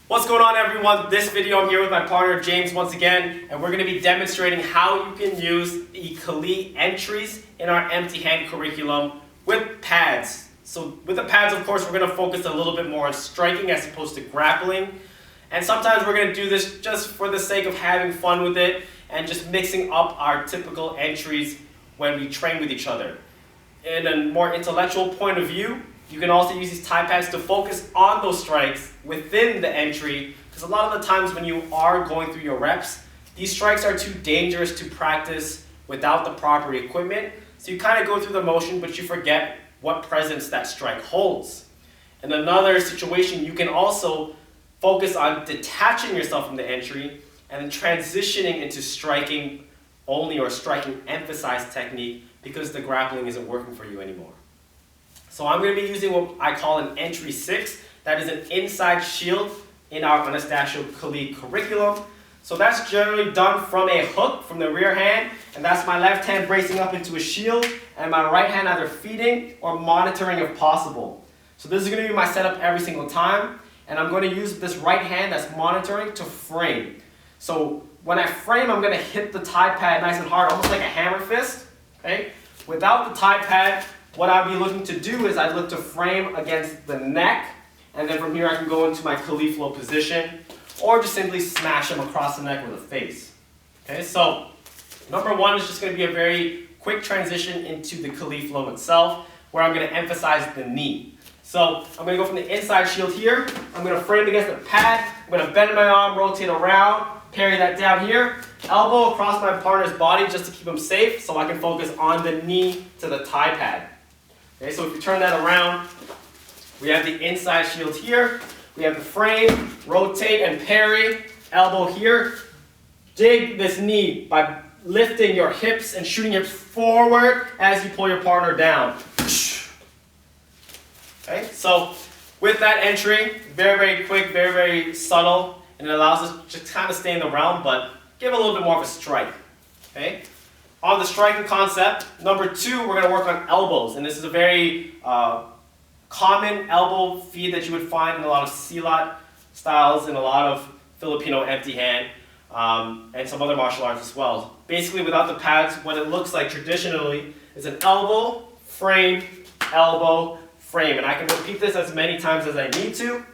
What's going on, everyone? This video I'm here with my partner James once again, and we're going to be demonstrating how you can use the Khalif entries in our empty hand curriculum with pads. So with the pads, of course, we're going to focus a little bit more on striking as opposed to grappling. And sometimes we're going to do this just for the sake of having fun with it and just mixing up our typical entries when we train with each other. In a more intellectual point of view, you can also use these tie pads to focus on those strikes within the entry, because a lot of the times when you are going through your reps, these strikes are too dangerous to practice without the proper equipment. So you kind of go through the motion, but you forget what presence that strike holds. In another situation, you can also focus on detaching yourself from the entry and transitioning into striking only or striking emphasized technique because the grappling isn't working for you anymore. So I'm going to be using what I call an entry 6. That is an inside shield in our Anastacio Khalif curriculum. So that's generally done from a hook from the rear hand, and that's my left hand bracing up into a shield and my right hand either feeding or monitoring if possible. So this is going to be my setup every single time, and I'm going to use this right hand that's monitoring to frame. So when I frame, I'm going to hit the tie pad nice and hard, almost like a hammer fist. Okay? Without the tie pad, what I'll be looking to do is I look to frame against the neck, and then from here I can go into my Khalif flow position, or just simply smash him across the neck with a face. Okay, so number one is just going to be a very quick transition into the Khalif flow itself, where I'm going to emphasize the knee. So I'm going to go from the inside shield here, I'm going to frame against the pad, I'm going to bend my arm, rotate around, parry that down here, elbow across my partner's body just to keep him safe so I can focus on the knee to the tie pad. Okay, so if you turn that around, we have the inside shield here, we have the frame, rotate and parry, elbow here. Dig this knee by lifting your hips and shooting hips forward as you pull your partner down. Okay, so with that entry, very, very quick, very, very subtle, and it allows us to kind of stay in the realm, but give a little bit more of a strike. Okay? On the striking concept, number 2, we're going to work on elbows, and this is a very common elbow feed that you would find in a lot of silat styles and a lot of Filipino empty hand and some other martial arts as well. Basically, without the pads, what it looks like traditionally is an elbow, frame, elbow, frame, and I can repeat this as many times as I need to.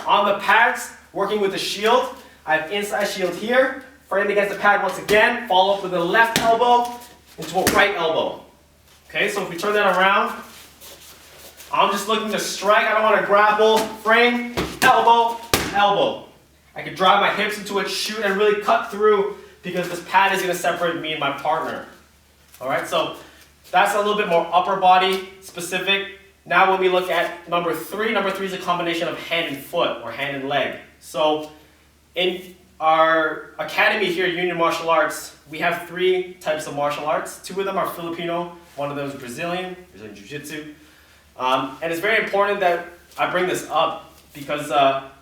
On the pads, working with the shield, I have inside shield here, frame against the pad once again, follow up with a left elbow into a right elbow. Okay, so if we turn that around, I'm just looking to strike. I don't want to grapple. Frame, elbow, elbow. I can drive my hips into it, shoot, and really cut through because this pad is going to separate me and my partner. Alright, so that's a little bit more upper body specific. Now when we look at number 3 is a combination of hand and foot or hand and leg. So in our academy here, Union Martial Arts, we have 3 types of martial arts. 2 of them are Filipino, one of them is Brazilian Jiu-Jitsu. And it's very important that I bring this up because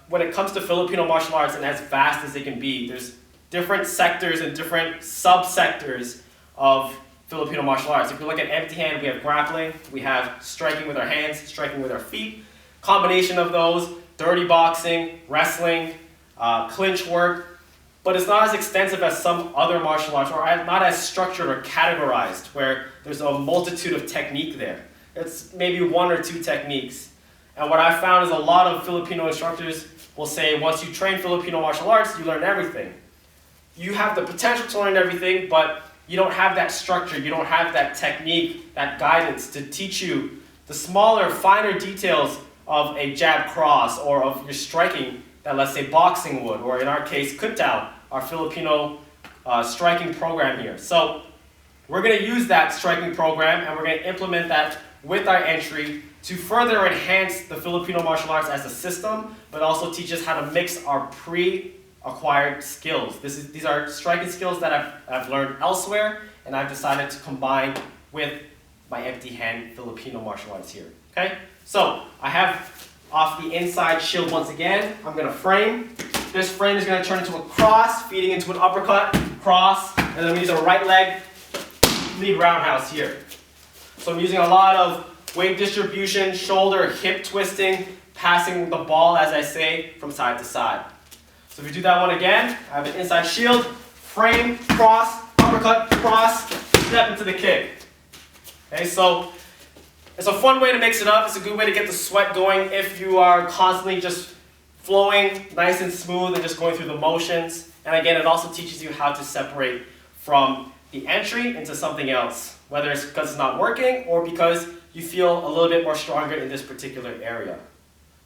when it comes to Filipino martial arts, and as vast as they can be, there's different sectors and different subsectors of Filipino martial arts. If you look at empty hand, we have grappling, we have striking with our hands, striking with our feet. Combination of those, dirty boxing, wrestling, clinch work, but it's not as extensive as some other martial arts, or not as structured or categorized, where there's a multitude of technique there. It's maybe 1 or 2 techniques. And what I found is a lot of Filipino instructors will say, once you train Filipino martial arts, you learn everything. You have the potential to learn everything, but you don't have that structure, you don't have that technique, that guidance to teach you the smaller, finer details of a jab cross or of your striking that, let's say, boxing would, or in our case, Kuntao, our Filipino striking program here. So we're going to use that striking program and we're going to implement that with our entry to further enhance the Filipino martial arts as a system, but also teach us how to mix our pre-acquired skills. These are striking skills that I've learned elsewhere, and I've decided to combine with my empty hand Filipino martial arts here. Okay? So I have off the inside shield once again. I'm going to frame. This frame is going to turn into a cross, feeding into an uppercut, cross, and then we use a right leg lead roundhouse here. So I'm using a lot of weight distribution, shoulder, hip twisting, passing the ball, as I say, from side to side. So if we do that one again, I have an inside shield, frame, cross, uppercut, cross, step into the kick. Okay, so it's a fun way to mix it up. It's a good way to get the sweat going if you are constantly just flowing nice and smooth and just going through the motions. And again, it also teaches you how to separate from the entry into something else, whether it's because it's not working or because you feel a little bit more stronger in this particular area.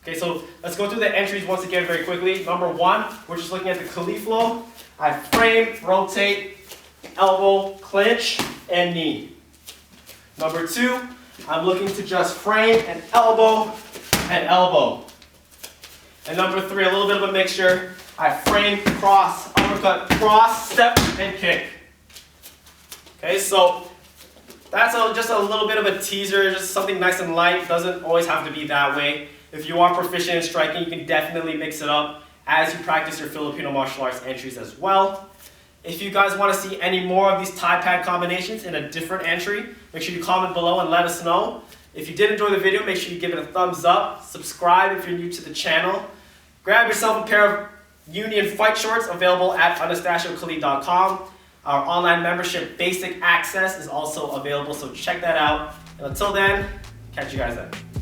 Okay, so let's go through the entries once again very quickly. Number one, we're just looking at the Khalif flow. I have frame, rotate, elbow, clinch, and knee. Number two, I'm looking to just frame and elbow and elbow. And number three, a little bit of a mixture. I frame, cross, uppercut, cross, step, and kick. Okay, so that's just a little bit of a teaser, just something nice and light. Doesn't always have to be that way. If you are proficient in striking, you can definitely mix it up as you practice your Filipino martial arts entries as well. If you guys want to see any more of these Thai pad combinations in a different entry, make sure you comment below and let us know. If you did enjoy the video, make sure you give it a thumbs up. Subscribe if you're new to the channel. Grab yourself a pair of Union fight shorts available at AnastacioKhalif.com. Our online membership basic access is also available, so check that out. And until then, catch you guys then.